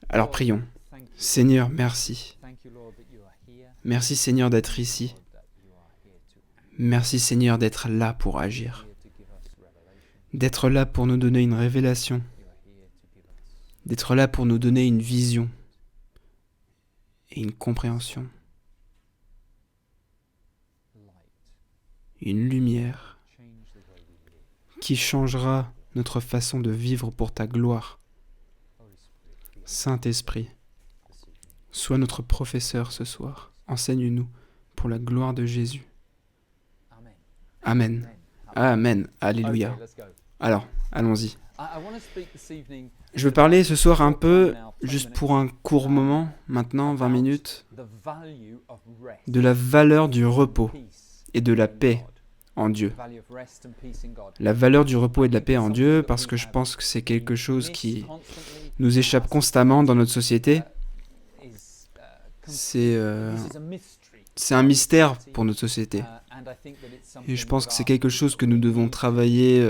Alors prions. Seigneur, merci. Merci Seigneur d'être ici. Merci Seigneur d'être là pour agir. D'être là pour nous donner une révélation. D'être là pour nous donner une vision et une compréhension. Une lumière qui changera notre façon de vivre pour ta gloire. Saint-Esprit, sois notre professeur ce soir. Enseigne-nous pour la gloire de Jésus. Amen. Amen. Alléluia. Alors, allons-y. Je veux parler ce soir un peu, juste pour un court moment, maintenant 20 minutes, de la valeur du repos et de la paix en Dieu. La valeur du repos et de la paix en Dieu, parce que je pense que c'est quelque chose qui nous échappe constamment dans notre société. C'est un mystère pour notre société. Et je pense que c'est quelque chose que nous devons travailler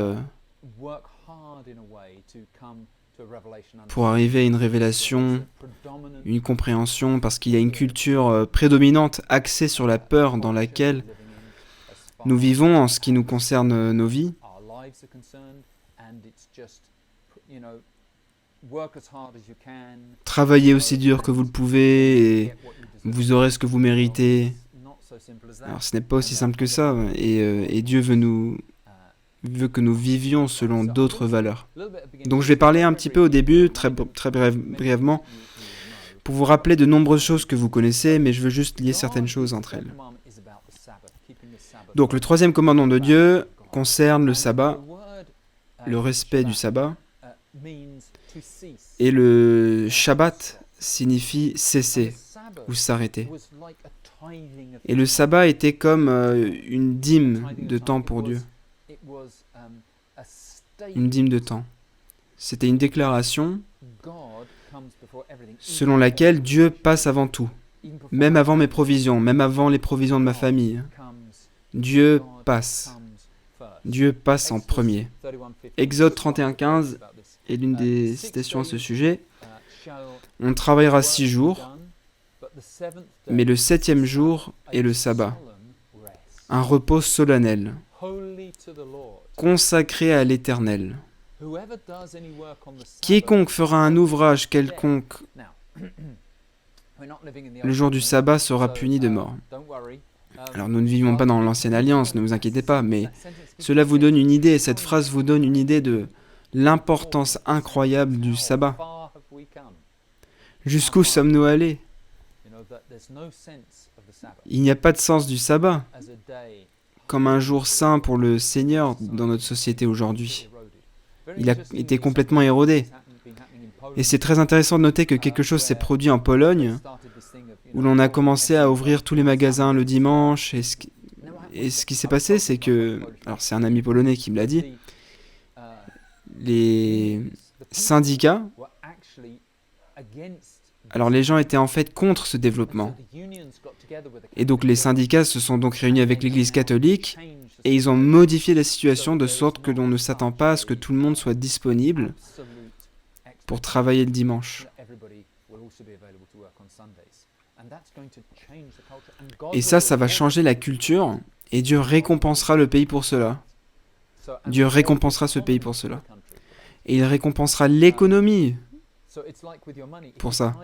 pour arriver à une révélation, une compréhension, parce qu'il y a une culture prédominante axée sur la peur dans laquelle nous vivons en ce qui nous concerne nos vies. Travaillez aussi dur que vous le pouvez et vous aurez ce que vous méritez. Alors ce n'est pas aussi simple que ça, et Dieu veut que nous vivions selon d'autres valeurs. Donc je vais parler un petit peu au début, très brièvement, pour vous rappeler de nombreuses choses que vous connaissez, mais je veux juste lier certaines choses entre elles. Donc le troisième commandement de Dieu concerne le sabbat, le respect du sabbat, et le Shabbat signifie cesser ou s'arrêter. Et le sabbat était comme une dîme de temps pour Dieu. Une dîme de temps. C'était une déclaration selon laquelle Dieu passe avant tout, même avant mes provisions, même avant les provisions de ma famille. Dieu passe. Dieu passe en premier. Exode 31:15 est l'une des citations à ce sujet. On travaillera 6 jours, mais le 7e jour est le sabbat, un repos solennel, consacré à l'Éternel. Quiconque fera un ouvrage quelconque le jour du sabbat sera puni de mort. Alors nous ne vivons pas dans l'ancienne alliance, ne vous inquiétez pas, mais cela vous donne une idée, cette phrase vous donne une idée de l'importance incroyable du sabbat. Jusqu'où sommes-nous allés ? Il n'y a pas de sens du sabbat comme un jour saint pour le Seigneur dans notre société aujourd'hui. Il a été complètement érodé. Et c'est très intéressant de noter que quelque chose s'est produit en Pologne, où l'on a commencé à ouvrir tous les magasins le dimanche. Et ce qui s'est passé, c'est que, alors c'est un ami polonais qui me l'a dit, les syndicats, alors les gens étaient en fait contre ce développement. Et donc les syndicats se sont donc réunis avec l'Église catholique et ils ont modifié la situation de sorte que l'on ne s'attend pas à ce que tout le monde soit disponible pour travailler le dimanche. Et ça va changer la culture et Dieu récompensera le pays pour cela. Dieu récompensera ce pays pour cela. Et il récompensera l'économie pour ça.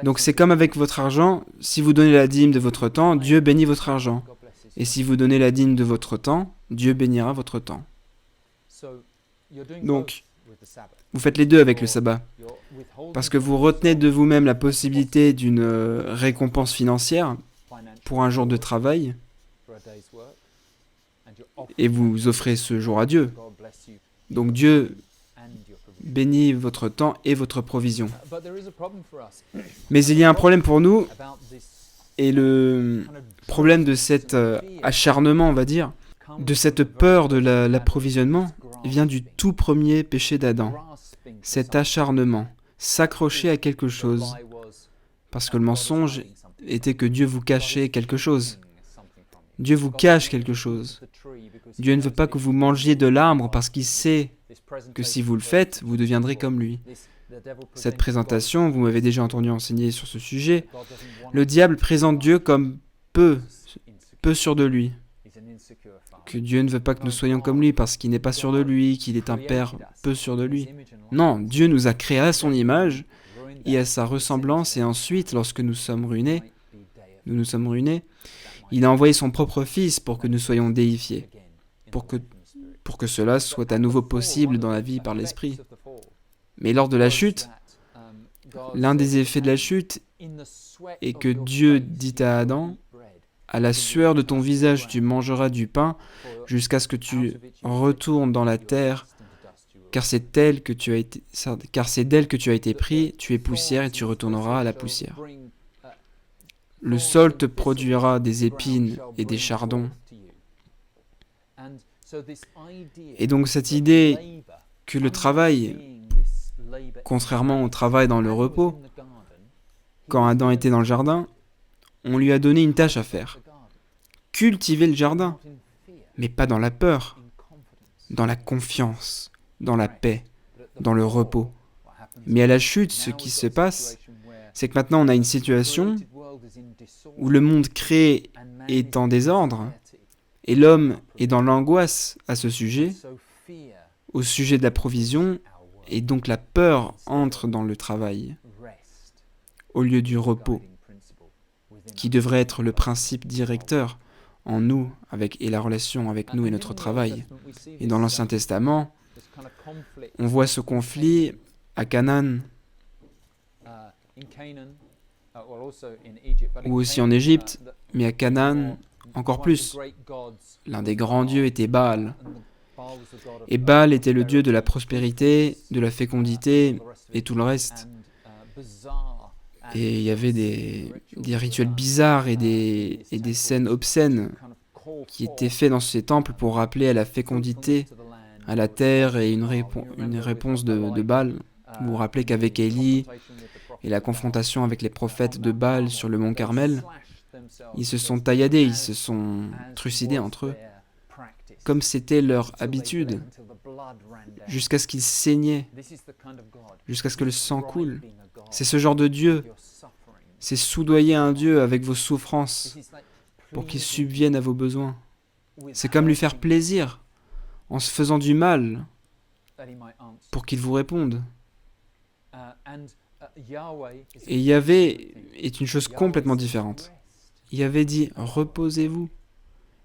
Donc c'est comme avec votre argent, si vous donnez la dîme de votre temps, Dieu bénit votre argent. Et si vous donnez la dîme de votre temps, Dieu bénira votre temps. Donc, vous faites les deux avec le sabbat. Parce que vous retenez de vous-même la possibilité d'une récompense financière pour un jour de travail, et vous offrez ce jour à Dieu. Donc Dieu bénit votre temps et votre provision. Mais il y a un problème pour nous, et le problème de cet acharnement, on va dire, de cette peur de l'approvisionnement, vient du tout premier péché d'Adam. Cet acharnement, s'accrocher à quelque chose, parce que le mensonge était que Dieu vous cachait quelque chose. Dieu vous cache quelque chose. Dieu ne veut pas que vous mangiez de l'arbre parce qu'il sait que si vous le faites, vous deviendrez comme lui. cette présentation, vous m'avez déjà entendu enseigner sur ce sujet, le diable présente Dieu comme peu sûr de lui, que Dieu ne veut pas que nous soyons comme lui parce qu'il n'est pas sûr de lui, qu'il est un père peu sûr de lui. Non, Dieu nous a créés à son image et à sa ressemblance, et ensuite, lorsque nous sommes ruinés, il a envoyé son propre Fils pour que nous soyons déifiés, pour que cela soit à nouveau possible dans la vie par l'Esprit. Mais lors de la chute, l'un des effets de la chute est que Dieu dit à Adam, « À la sueur de ton visage tu mangeras du pain jusqu'à ce que tu retournes dans la terre, car c'est d'elle que tu as été pris, tu es poussière et tu retourneras à la poussière. Le sol te produira des épines et des chardons. » Et donc cette idée que le travail, contrairement au travail dans le repos, quand Adam était dans le jardin, on lui a donné une tâche à faire. Cultiver le jardin, mais pas dans la peur, dans la confiance, dans la paix, dans le repos. Mais à la chute, ce qui se passe, c'est que maintenant on a une situation où le monde créé est en désordre et l'homme est dans l'angoisse à ce sujet, au sujet de la provision, et donc la peur entre dans le travail, au lieu du repos, qui devrait être le principe directeur en nous et la relation avec nous et notre travail. Et dans l'Ancien Testament, on voit ce conflit à Canaan, ou aussi en Égypte, mais à Canaan encore plus. L'un des grands dieux était Baal. Et Baal était le dieu de la prospérité, de la fécondité et tout le reste. Et il y avait des rituels bizarres et des scènes obscènes qui étaient faits dans ces temples pour rappeler à la fécondité, à la terre, et une réponse de Baal. Vous vous rappelez qu'avec Élie et la confrontation avec les prophètes de Baal sur le mont Carmel, ils se sont tailladés, ils se sont trucidés entre eux, comme c'était leur habitude, jusqu'à ce qu'ils saignaient, jusqu'à ce que le sang coule. C'est ce genre de Dieu. C'est soudoyer un Dieu avec vos souffrances pour qu'il subvienne à vos besoins. C'est comme lui faire plaisir en se faisant du mal pour qu'il vous réponde. Et Yahvé est une chose complètement différente. Yahvé dit « Reposez-vous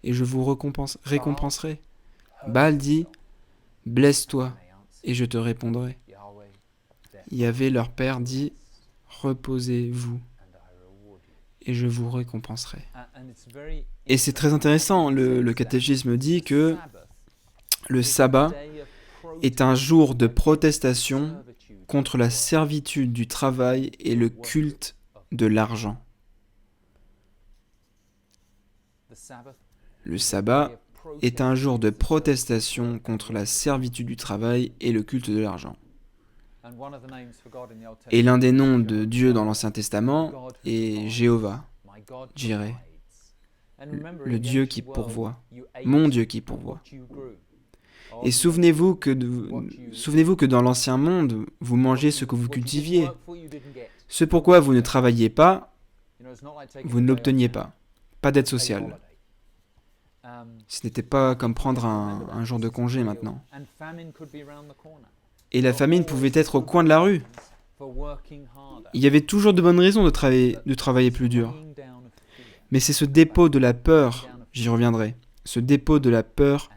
et je vous récompenserai ». Baal dit « Blesse-toi et je te répondrai ». Yahvé, leur père, dit « Reposez-vous et je vous récompenserai ». Et c'est très intéressant, le catéchisme dit que le sabbat est un jour de protestation contre la servitude du travail et le culte de l'argent. Le sabbat est un jour de protestation contre la servitude du travail et le culte de l'argent. Et l'un des noms de Dieu dans l'Ancien Testament est Jéhovah, Jireh, le Dieu qui pourvoit, mon Dieu qui pourvoit. Et souvenez-vous que dans l'Ancien Monde, vous mangez ce que vous cultiviez. Ce pourquoi vous ne travailliez pas, vous ne l'obteniez pas. Pas d'aide sociale. Ce n'était pas comme prendre un jour de congé maintenant. Et la famine pouvait être au coin de la rue. Il y avait toujours de bonnes raisons de travailler plus dur. Mais c'est ce dépôt de la peur, j'y reviendrai, ce dépôt de la peur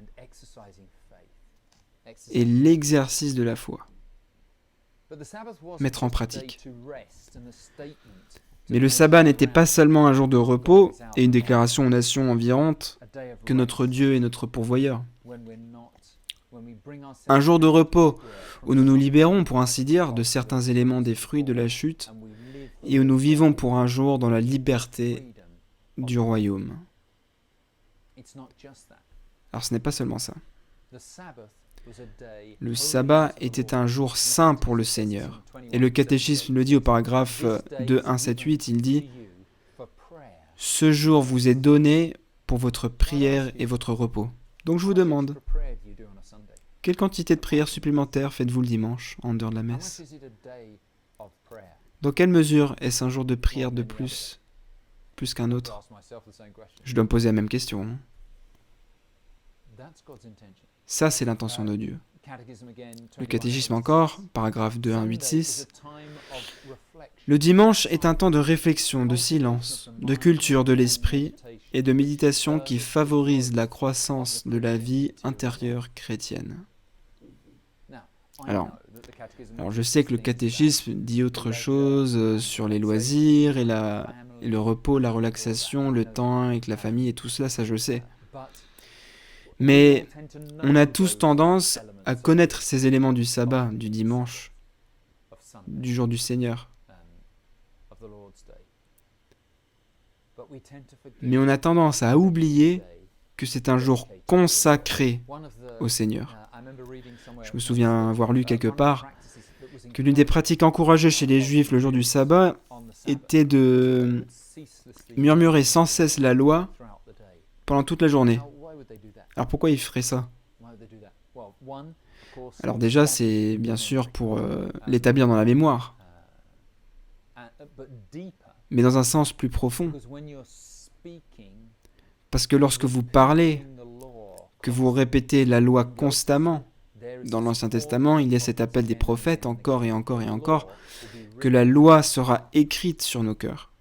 et l'exercice de la foi. Mettre en pratique. Mais le sabbat n'était pas seulement un jour de repos et une déclaration aux nations environnantes que notre Dieu est notre pourvoyeur. Un jour de repos où nous nous libérons, pour ainsi dire, de certains éléments des fruits de la chute et où nous vivons pour un jour dans la liberté du royaume. Alors ce n'est pas seulement ça. Le sabbat était un jour saint pour le Seigneur. Et le catéchisme le dit au paragraphe 2.1.7.8, il dit « Ce jour vous est donné pour votre prière et votre repos. » Donc je vous demande, Quelle quantité de prières supplémentaires faites-vous le dimanche, en dehors de la messe? Dans quelle mesure est-ce un jour de prière de plus qu'un autre? Je dois me poser la même question. Hein. Ça, c'est l'intention de Dieu. Le catéchisme encore, paragraphe 2.1.8.6. Le dimanche est un temps de réflexion, de silence, de culture de l'esprit et de méditation qui favorise la croissance de la vie intérieure chrétienne. Alors, je sais que le catéchisme dit autre chose sur les loisirs et le repos, la relaxation, le temps avec la famille et tout cela, ça je sais. Mais on a tous tendance à connaître ces éléments du sabbat, du dimanche, du jour du Seigneur. Mais on a tendance à oublier que c'est un jour consacré au Seigneur. Je me souviens avoir lu quelque part que l'une des pratiques encouragées chez les Juifs le jour du sabbat était de murmurer sans cesse la loi pendant toute la journée. Alors pourquoi ils feraient ça? Alors déjà, c'est bien sûr pour l'établir dans la mémoire, mais dans un sens plus profond. Parce que lorsque vous parlez, que vous répétez la loi constamment, dans l'Ancien Testament, il y a cet appel des prophètes, encore et encore et encore, que la loi sera écrite sur nos cœurs.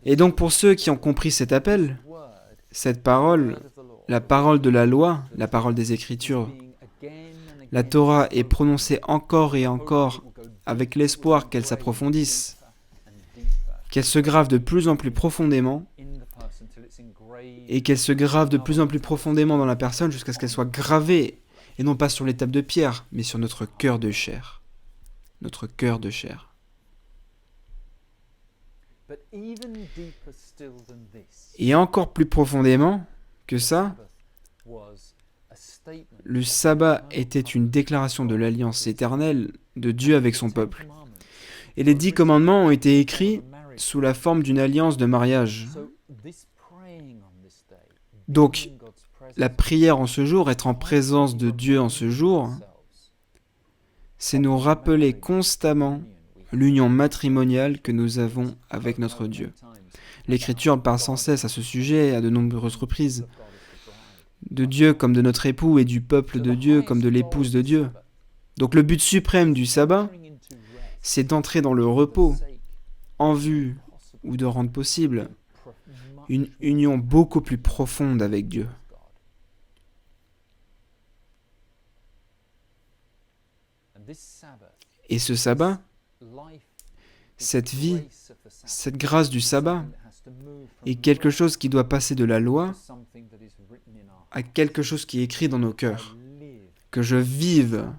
Et donc pour ceux qui ont compris cet appel, cette parole, la parole de la loi, la parole des Écritures, la Torah est prononcée encore et encore avec l'espoir qu'elle s'approfondisse, qu'elle se grave de plus en plus profondément et qu'elle se grave de plus en plus profondément dans la personne jusqu'à ce qu'elle soit gravée, et non pas sur les tables de pierre, mais sur notre cœur de chair. Notre cœur de chair. Et encore plus profondément que ça, le sabbat était une déclaration de l'alliance éternelle de Dieu avec son peuple. Et les 10 commandements ont été écrits sous la forme d'une alliance de mariage. Donc, la prière en ce jour, être en présence de Dieu en ce jour, c'est nous rappeler constamment l'union matrimoniale que nous avons avec notre Dieu. L'Écriture parle sans cesse à ce sujet à de nombreuses reprises, de Dieu comme de notre époux et du peuple de Dieu comme de l'épouse de Dieu. Donc le but suprême du sabbat, c'est d'entrer dans le repos, en vue ou de rendre possible une union beaucoup plus profonde avec Dieu. Et ce sabbat, cette vie, cette grâce du sabbat, est quelque chose qui doit passer de la loi à quelque chose qui est écrit dans nos cœurs. Que je vive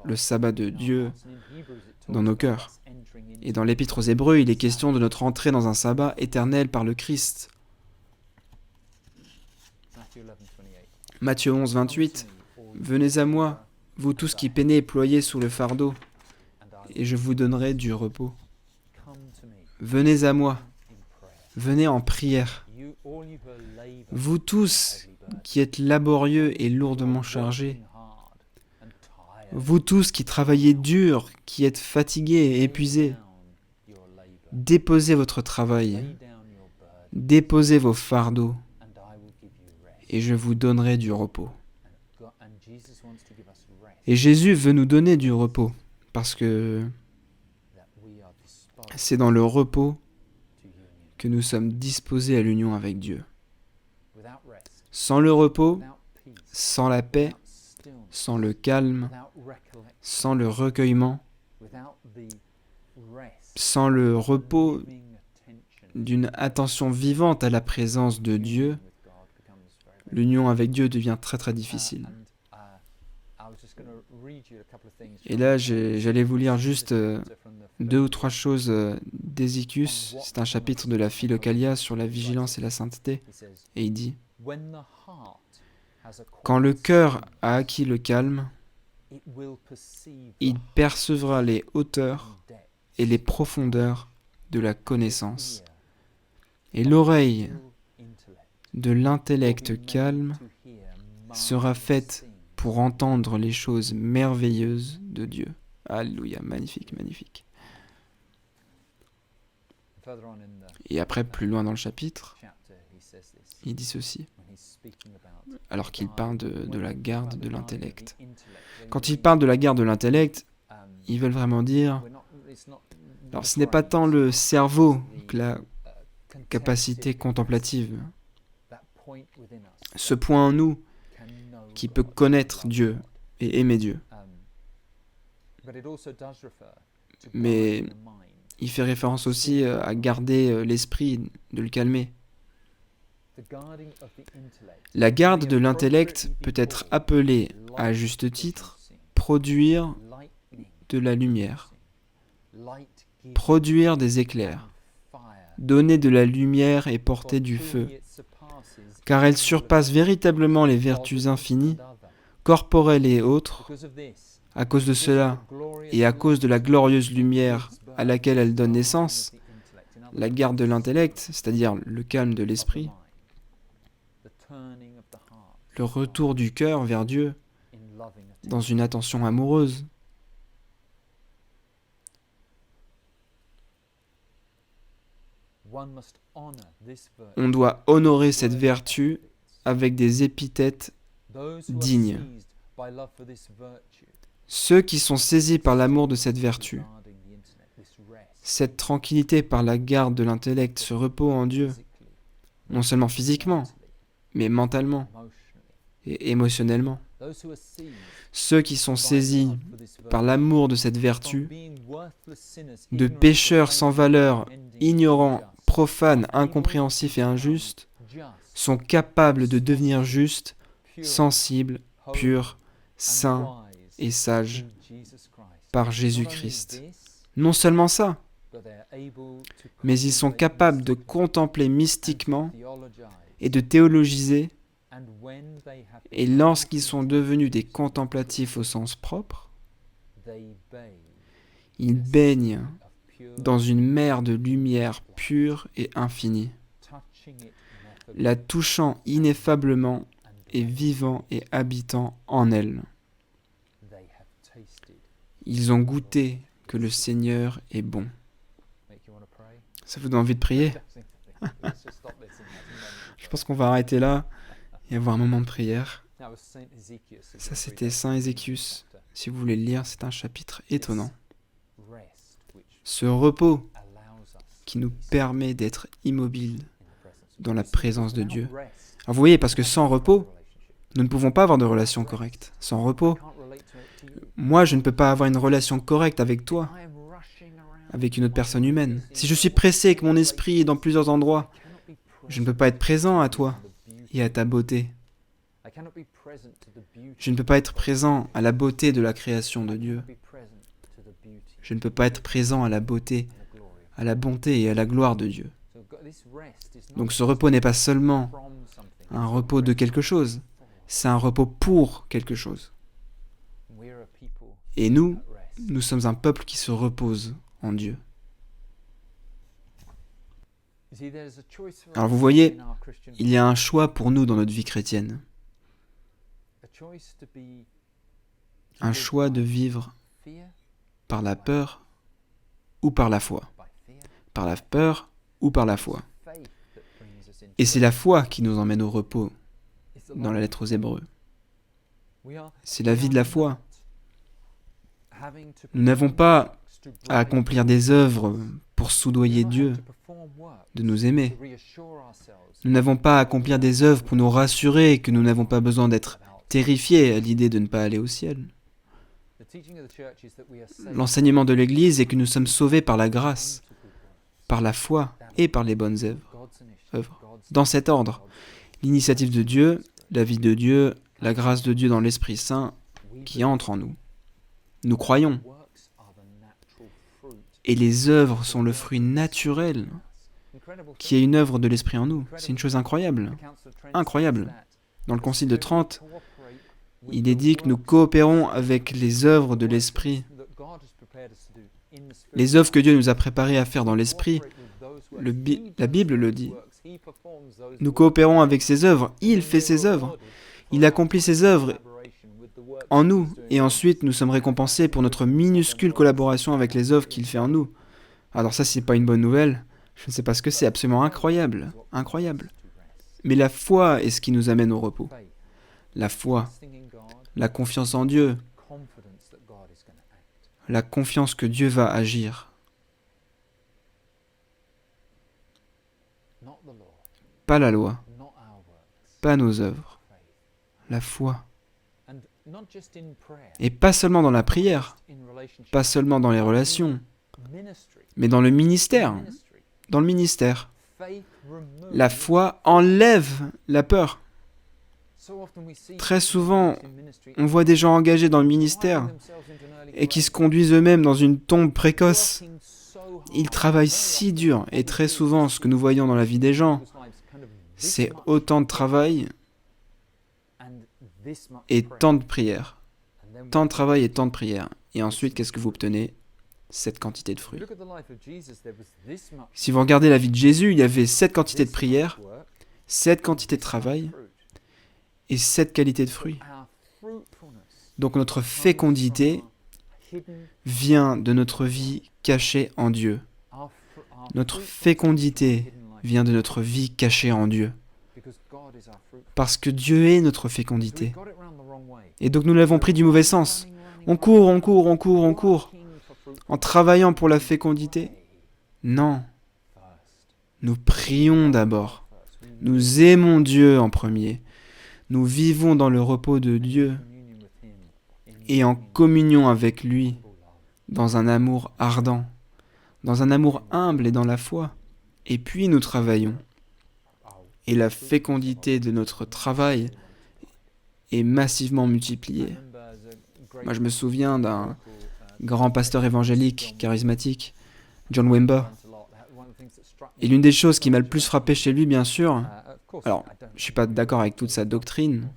le sabbat de Dieu dans nos cœurs. Et dans l'Épître aux Hébreux, il est question de notre entrée dans un sabbat éternel par le Christ. Matthieu 11, 28. Venez à moi, vous tous qui peinez et ployez sous le fardeau, et je vous donnerai du repos. Venez à moi, venez en prière. Vous tous qui êtes laborieux et lourdement chargés, vous tous qui travaillez dur, qui êtes fatigués et épuisés, déposez votre travail, déposez vos fardeaux, et je vous donnerai du repos. Et Jésus veut nous donner du repos, parce que c'est dans le repos que nous sommes disposés à l'union avec Dieu. Sans le repos, sans la paix, sans le calme, sans le recueillement, sans le repos d'une attention vivante à la présence de Dieu, l'union avec Dieu devient très très difficile. Et là, j'allais vous lire juste 2 ou 3 choses d'Hézéchius. C'est un chapitre de la Philokalia sur la vigilance et la sainteté. Et il dit, « Quand le cœur a acquis le calme, il percevra les hauteurs et les profondeurs de la connaissance. Et l'oreille de l'intellect calme sera faite pour entendre les choses merveilleuses de Dieu. Alléluia, magnifique, magnifique. Et après, plus loin dans le chapitre, il dit ceci, alors qu'il parle de la garde de l'intellect. Quand il parle de la garde de l'intellect, ils veulent vraiment dire, alors ce n'est pas tant le cerveau que la capacité contemplative, ce point en nous qui peut connaître Dieu et aimer Dieu. Mais il fait référence aussi à garder l'esprit, de le calmer. La garde de l'intellect peut être appelée, à juste titre, produire de la lumière, produire des éclairs, donner de la lumière et porter du feu, car elle surpasse véritablement les vertus infinies, corporelles et autres. À cause de cela, et à cause de la glorieuse lumière à laquelle elle donne naissance, la garde de l'intellect, c'est-à-dire le calme de l'esprit, le retour du cœur vers Dieu dans une attention amoureuse. On doit honorer cette vertu avec des épithètes dignes. Ceux qui sont saisis par l'amour de cette vertu, cette tranquillité par la garde de l'intellect, ce repos en Dieu, non seulement physiquement, mais mentalement et émotionnellement. Ceux qui sont saisis par l'amour de cette vertu, de pécheurs sans valeur, ignorants, profanes, incompréhensifs et injustes, sont capables de devenir justes, sensibles, purs, saints et sages par Jésus-Christ. Non seulement ça, mais ils sont capables de contempler mystiquement et de théologiser, et lorsqu'ils sont devenus des contemplatifs au sens propre, ils baignent dans une mer de lumière pure et infinie, la touchant ineffablement et vivant et habitant en elle. Ils ont goûté que le Seigneur est bon. Ça vous donne envie de prier? Je pense qu'on va arrêter là et avoir un moment de prière. Ça, c'était Saint Ézéchius. Si vous voulez le lire, c'est un chapitre étonnant. Ce repos qui nous permet d'être immobiles dans la présence de Dieu. Alors vous voyez, parce que sans repos, nous ne pouvons pas avoir de relation correcte. Sans repos, moi, je ne peux pas avoir une relation correcte avec toi, avec une autre personne humaine. Si je suis pressé et que mon esprit est dans plusieurs endroits, je ne peux pas être présent à toi et à ta beauté. Je ne peux pas être présent à la beauté de la création de Dieu. Je ne peux pas être présent à la beauté, à la bonté et à la gloire de Dieu. Donc ce repos n'est pas seulement un repos de quelque chose, c'est un repos pour quelque chose. Et nous sommes un peuple qui se repose en Dieu. Alors vous voyez, il y a un choix pour nous dans notre vie chrétienne. Un choix de vivre par la peur ou par la foi. Par la peur ou par la foi. Et c'est la foi qui nous emmène au repos dans la lettre aux Hébreux. C'est la vie de la foi. Nous n'avons pas à accomplir des œuvres pour soudoyer Dieu de nous aimer. Nous n'avons pas à accomplir des œuvres pour nous rassurer que nous n'avons pas besoin d'être terrifiés à l'idée de ne pas aller au ciel. L'enseignement de l'Église est que nous sommes sauvés par la grâce, par la foi et par les bonnes œuvres. Dans cet ordre, l'initiative de Dieu, la vie de Dieu, la grâce de Dieu dans l'Esprit Saint qui entre en nous. Nous croyons. Et les œuvres sont le fruit naturel qui est une œuvre de l'Esprit en nous. C'est une chose incroyable. Incroyable. Dans le Concile de Trente, il est dit que nous coopérons avec les œuvres de l'Esprit. Les œuvres que Dieu nous a préparées à faire dans l'Esprit, la Bible le dit. Nous coopérons avec ses œuvres. Il fait ses œuvres. Il accomplit ses œuvres en nous, et ensuite nous sommes récompensés pour notre minuscule collaboration avec les œuvres qu'il fait en nous. Alors ça, c'est pas une bonne nouvelle. Je ne sais pas ce que c'est, absolument incroyable, incroyable. Mais la foi est ce qui nous amène au repos. La foi, la confiance en Dieu, la confiance que Dieu va agir. Pas la loi, pas nos œuvres, la foi. Et pas seulement dans la prière, pas seulement dans les relations, mais dans le ministère. Dans le ministère. La foi enlève la peur. Très souvent, on voit des gens engagés dans le ministère et qui se conduisent eux-mêmes dans une tombe précoce. Ils travaillent si dur, et très souvent, ce que nous voyons dans la vie des gens, c'est autant de travail et tant de prières. Tant de travail et tant de prières. Et ensuite, qu'est-ce que vous obtenez? Cette quantité de fruits. Si vous regardez la vie de Jésus, il y avait cette quantité de prières, cette quantité de travail et cette qualité de fruits. Donc notre fécondité vient de notre vie cachée en Dieu. Notre fécondité vient de notre vie cachée en Dieu. Parce que Dieu est notre fécondité. Et donc nous l'avons pris du mauvais sens. On court, on court, on court, on court. En travaillant pour la fécondité? Non. Nous prions d'abord. Nous aimons Dieu en premier. Nous vivons dans le repos de Dieu et en communion avec lui, dans un amour ardent, dans un amour humble et dans la foi. Et puis nous travaillons. Et la fécondité de notre travail est massivement multipliée. Moi, je me souviens d'un grand pasteur évangélique, charismatique, John Wimber. Et l'une des choses qui m'a le plus frappé chez lui, bien sûr, alors, je ne suis pas d'accord avec toute sa doctrine,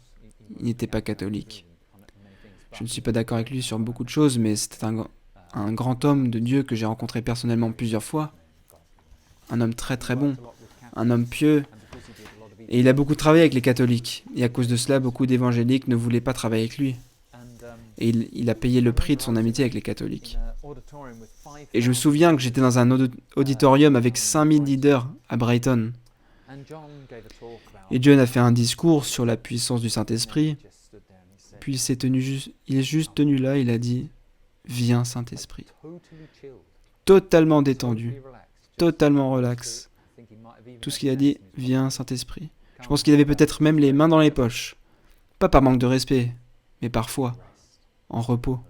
il n'était pas catholique. Je ne suis pas d'accord avec lui sur beaucoup de choses, mais c'était un grand homme de Dieu que j'ai rencontré personnellement plusieurs fois. Un homme très très bon, un homme pieux. Et il a beaucoup travaillé avec les catholiques. Et à cause de cela, beaucoup d'évangéliques ne voulaient pas travailler avec lui. Et il a payé le prix de son amitié avec les catholiques. Et je me souviens que j'étais dans un auditorium avec 5000 leaders à Brighton. Et John a fait un discours sur la puissance du Saint-Esprit. Puis il est juste tenu là, il a dit « Viens Saint-Esprit ». Totalement détendu, totalement relax. Tout ce qu'il a dit « Viens Saint-Esprit ». Je pense qu'il avait peut-être même les mains dans les poches. Pas par manque de respect, mais parfois, en repos.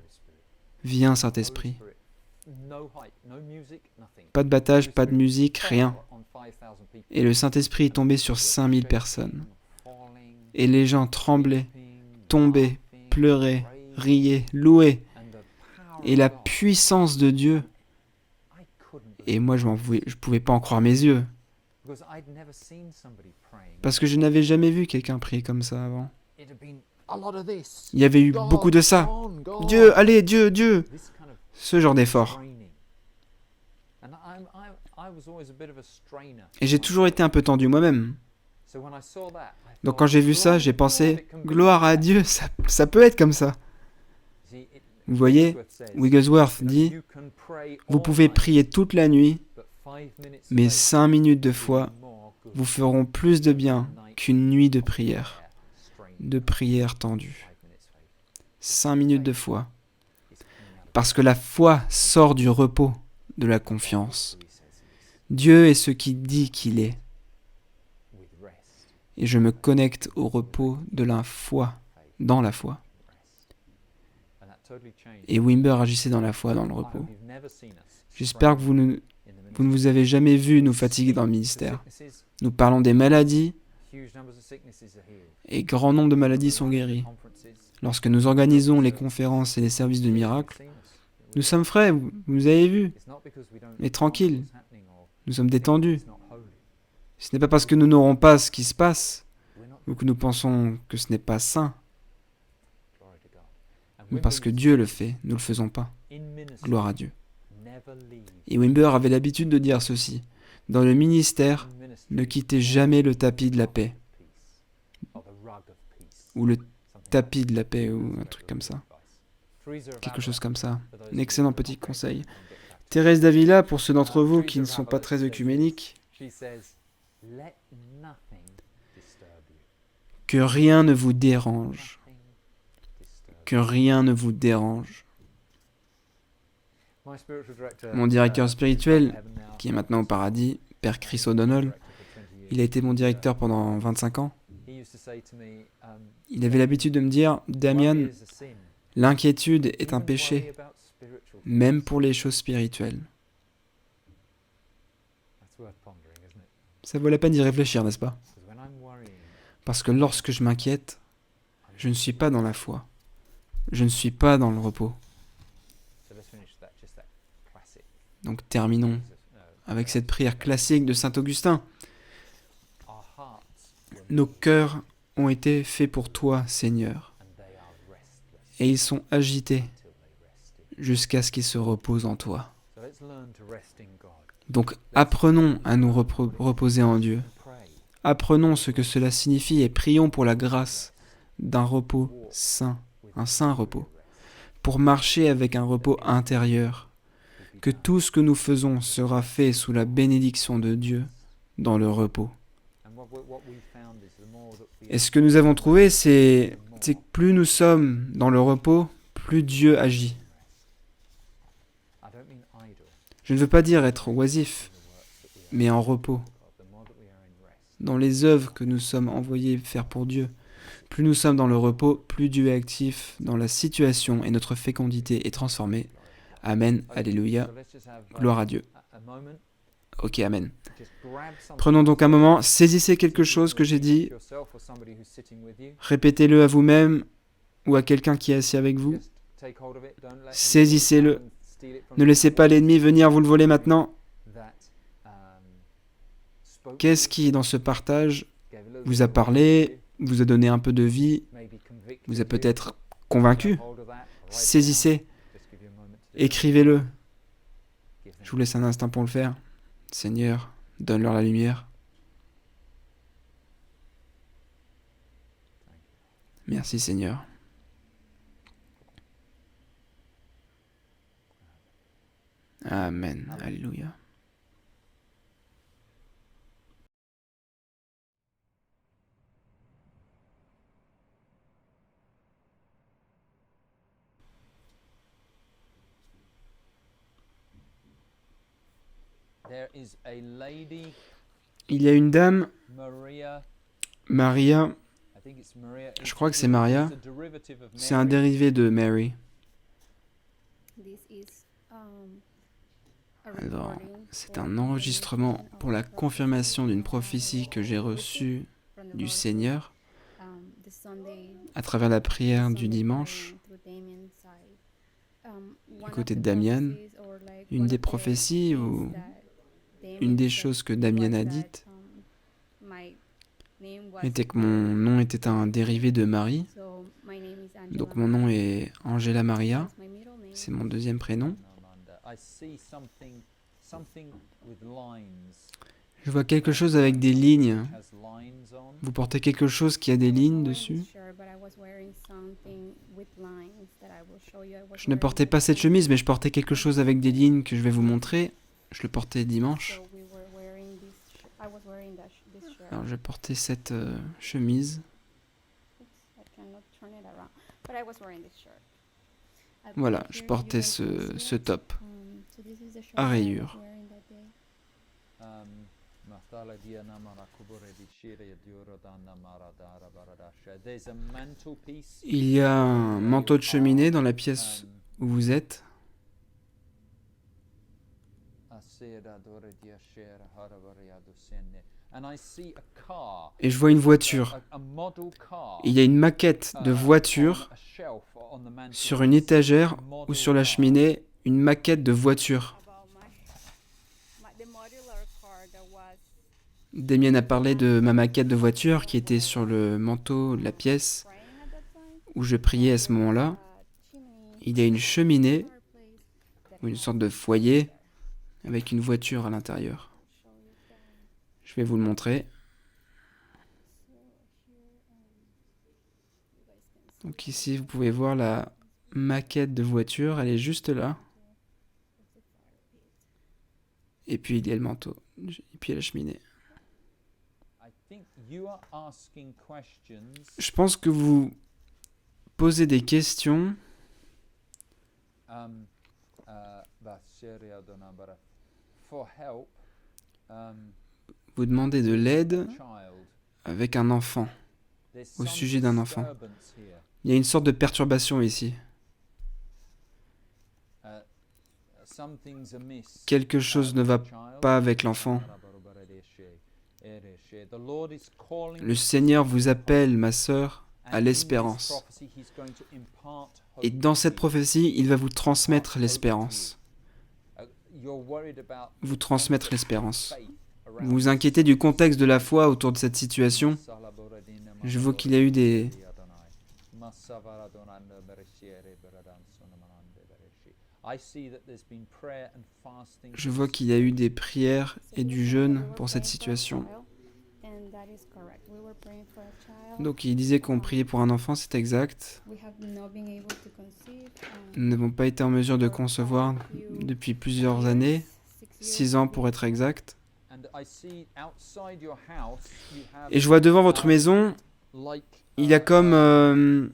Viens Saint-Esprit. Pas de battage, pas de musique, rien. Et le Saint-Esprit est tombé sur 5000 personnes. Et les gens tremblaient, tombaient, pleuraient, riaient, louaient. Et la puissance de Dieu. Et moi, je ne pouvais pas en croire mes yeux. Parce que je n'avais jamais vu quelqu'un prier comme ça avant. Il y avait eu beaucoup de ça. Dieu, allez, Dieu, Dieu. Ce genre d'effort. Et j'ai toujours été un peu tendu moi-même. Donc quand j'ai vu ça, j'ai pensé, gloire à Dieu, ça peut être comme ça. Vous voyez, Wigglesworth dit, vous pouvez prier toute la nuit, mais 5 minutes de foi vous feront plus de bien qu'une nuit de prière tendue. 5 minutes de foi. Parce que la foi sort du repos de la confiance. Dieu est ce qu'il dit qu'il est. Et je me connecte au repos de la foi, dans la foi. Et Wimber agissait dans la foi, dans le repos. J'espère que vous ne vous avez jamais vu nous fatiguer dans le ministère. Nous parlons des maladies, et grand nombre de maladies sont guéries. Lorsque nous organisons les conférences et les services de miracles, nous sommes frais, vous avez vu, mais tranquilles, nous sommes détendus. Ce n'est pas parce que nous n'aurons pas ce qui se passe, ou que nous pensons que ce n'est pas sain, mais parce que Dieu le fait, nous ne le faisons pas. Gloire à Dieu. Et Wimber avait l'habitude de dire ceci, dans le ministère, ne quittez jamais le tapis de la paix, ou le tapis de la paix ou un truc comme ça. Quelque chose comme ça. Un excellent petit conseil. Thérèse d'Avila, pour ceux d'entre vous qui ne sont pas très œcuméniques, que rien ne vous dérange. Que rien ne vous dérange. Mon directeur spirituel, qui est maintenant au paradis, Père Chris O'Donnell, il a été mon directeur pendant 25 ans. Il avait l'habitude de me dire, Damien, l'inquiétude est un péché, même pour les choses spirituelles. Ça vaut la peine d'y réfléchir, n'est-ce pas? Parce que lorsque je m'inquiète, je ne suis pas dans la foi. Je ne suis pas dans le repos. Donc terminons avec cette prière classique de saint Augustin. Nos cœurs ont été faits pour toi, Seigneur, et ils sont agités jusqu'à ce qu'ils se reposent en toi. Donc apprenons à nous reposer en Dieu. Apprenons ce que cela signifie et prions pour la grâce d'un repos saint, un saint repos, pour marcher avec un repos intérieur, que tout ce que nous faisons sera fait sous la bénédiction de Dieu dans le repos. Et ce que nous avons trouvé, c'est que plus nous sommes dans le repos, plus Dieu agit. Je ne veux pas dire être oisif, mais en repos. Dans les œuvres que nous sommes envoyés faire pour Dieu, plus nous sommes dans le repos, plus Dieu est actif dans la situation et notre fécondité est transformée. Amen, alléluia, gloire à Dieu. Ok, amen. Prenons donc un moment, saisissez quelque chose que j'ai dit, répétez-le à vous-même ou à quelqu'un qui est assis avec vous. Saisissez-le. Ne laissez pas l'ennemi venir vous le voler maintenant. Qu'est-ce qui, dans ce partage, vous a parlé, vous a donné un peu de vie, vous a peut-être convaincu? Saisissez, écrivez-le. Je vous laisse un instant pour le faire. Seigneur, donne-leur la lumière. Merci Seigneur. Amen. Alléluia. Il y a une dame, Maria, je crois que c'est Maria, c'est un dérivé de Mary. Alors, c'est un enregistrement pour la confirmation d'une prophétie que j'ai reçue du Seigneur à travers la prière du dimanche, du côté de Damien. Une des prophéties ou une des choses que Damien a dites était que mon nom était un dérivé de Marie. Donc mon nom est Angela Maria, c'est mon deuxième prénom. Je vois quelque chose avec des lignes. Vous portez quelque chose qui a des lignes dessus? Je ne portais pas cette chemise, mais je portais quelque chose avec des lignes que je vais vous montrer. Je le portais dimanche. Alors je portais cette chemise. Voilà, je portais ce top à rayures. Il y a un manteau de cheminée dans la pièce où vous êtes. Et je vois une voiture. Il y a une maquette de voiture sur une étagère ou sur la cheminée, une maquette de voiture. Damien a parlé de ma maquette de voiture qui était sur le manteau de la pièce où je priais à ce moment-là. Il y a une cheminée ou une sorte de foyer avec une voiture à l'intérieur. Je vais vous le montrer. Donc ici, vous pouvez voir la maquette de voiture, elle est juste là. Et puis il y a le manteau, et puis il y a la cheminée. Je pense que vous posez des questions vous demandez de l'aide avec un enfant, au sujet d'un enfant. Il y a une sorte de perturbation ici. Quelque chose ne va pas avec l'enfant. Le Seigneur vous appelle, ma sœur, à l'espérance. Et dans cette prophétie, il va vous transmettre l'espérance. Vous transmettre l'espérance. Vous vous inquiétez du contexte de la foi autour de cette situation. Je vois qu'il y a eu des... Je vois qu'il y a eu des prières et du jeûne pour cette situation. Donc il disait qu'on priait pour un enfant, c'est exact. Nous n'avons pas été en mesure de concevoir depuis plusieurs années, 6 ans pour être exact. Et je vois devant votre maison, il y a comme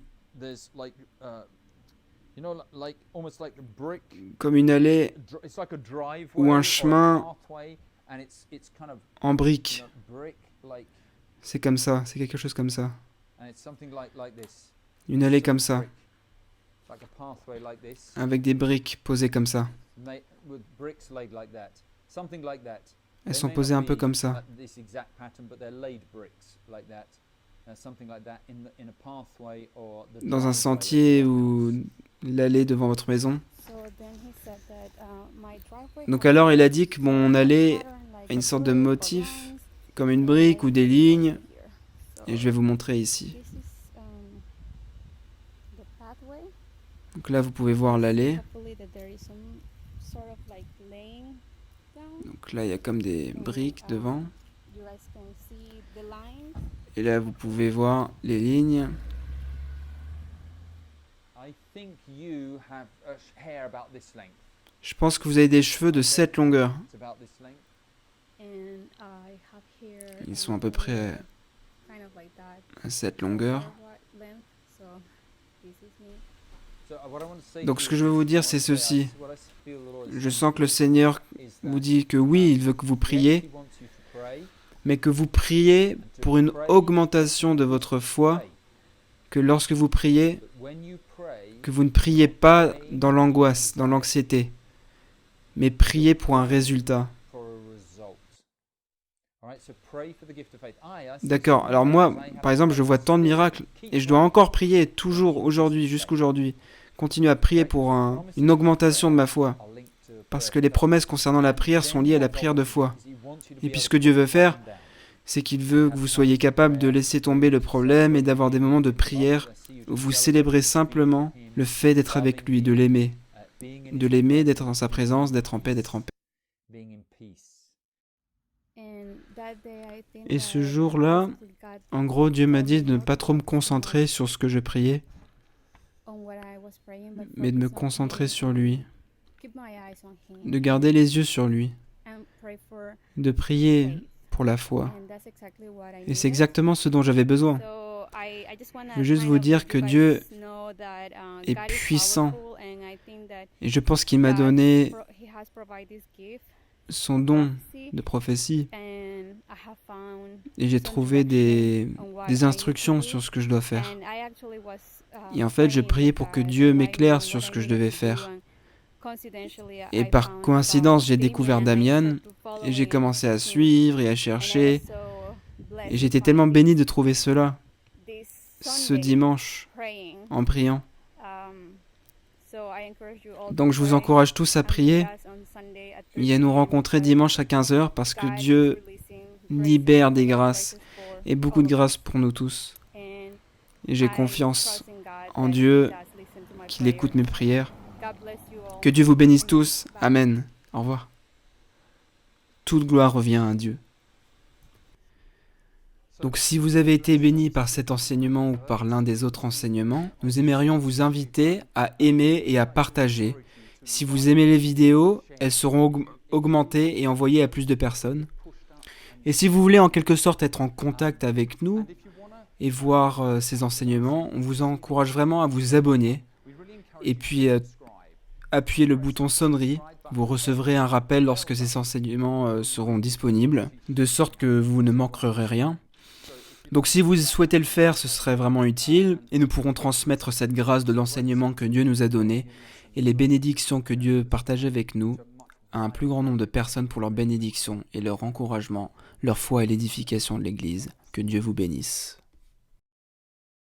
une allée ou un chemin en briques. C'est comme ça, c'est quelque chose comme ça. Une allée comme ça, avec des briques posées comme ça. Elles sont posées un peu comme ça. Dans un sentier ou l'allée devant votre maison. Donc alors il a dit que mon allée a une sorte de motif, comme une brique ou des lignes. Et je vais vous montrer ici. Donc là vous pouvez voir l'allée. Donc là il y a comme des briques devant. Et là vous pouvez voir les lignes. Je pense que vous avez des cheveux de cette longueur. Ils sont à peu près à cette longueur. Donc ce que je veux vous dire, c'est ceci. Je sens que le Seigneur vous dit que oui, il veut que vous priez, mais que vous priez pour une augmentation de votre foi, que lorsque vous priez, que vous ne priez pas dans l'angoisse, dans l'anxiété, mais priez pour un résultat. D'accord, alors moi, par exemple, je vois tant de miracles, et je dois encore prier, toujours, aujourd'hui, jusqu'aujourd'hui. Continuer à prier pour une augmentation de ma foi. Parce que les promesses concernant la prière sont liées à la prière de foi. Et puis ce que Dieu veut faire, c'est qu'il veut que vous soyez capable de laisser tomber le problème et d'avoir des moments de prière où vous célébrez simplement le fait d'être avec lui, de l'aimer. De l'aimer, d'être dans sa présence, d'être en paix, d'être en paix. Et ce jour-là, en gros, Dieu m'a dit de ne pas trop me concentrer sur ce que je priais, mais de me concentrer sur lui, de garder les yeux sur lui, de prier pour la foi. Et c'est exactement ce dont j'avais besoin. Je veux juste vous dire que Dieu est puissant. Et je pense qu'il m'a donné son don de prophétie. Et j'ai trouvé des instructions sur ce que je dois faire. Et en fait, je priais pour que Dieu m'éclaire sur ce que je devais faire. Et par coïncidence, j'ai découvert Damian, et j'ai commencé à suivre et à chercher. Et j'étais tellement béni de trouver cela, ce dimanche, en priant. Donc je vous encourage tous à prier et à nous rencontrer dimanche à 15h parce que Dieu libère des grâces et beaucoup de grâces pour nous tous. Et j'ai confiance en Dieu qu'il écoute mes prières. Que Dieu vous bénisse tous. Amen. Au revoir. Toute gloire revient à Dieu. Donc si vous avez été béni par cet enseignement ou par l'un des autres enseignements, nous aimerions vous inviter à aimer et à partager. Si vous aimez les vidéos, elles seront augmentées et envoyées à plus de personnes. Et si vous voulez en quelque sorte être en contact avec nous et voir ces enseignements, on vous encourage vraiment à vous abonner et puis appuyez le bouton sonnerie. Vous recevrez un rappel lorsque ces enseignements seront disponibles, de sorte que vous ne manquerez rien. Donc si vous souhaitez le faire, ce serait vraiment utile, et nous pourrons transmettre cette grâce de l'enseignement que Dieu nous a donné, et les bénédictions que Dieu partage avec nous, à un plus grand nombre de personnes pour leur bénédiction et leur encouragement, leur foi et l'édification de l'Église. Que Dieu vous bénisse.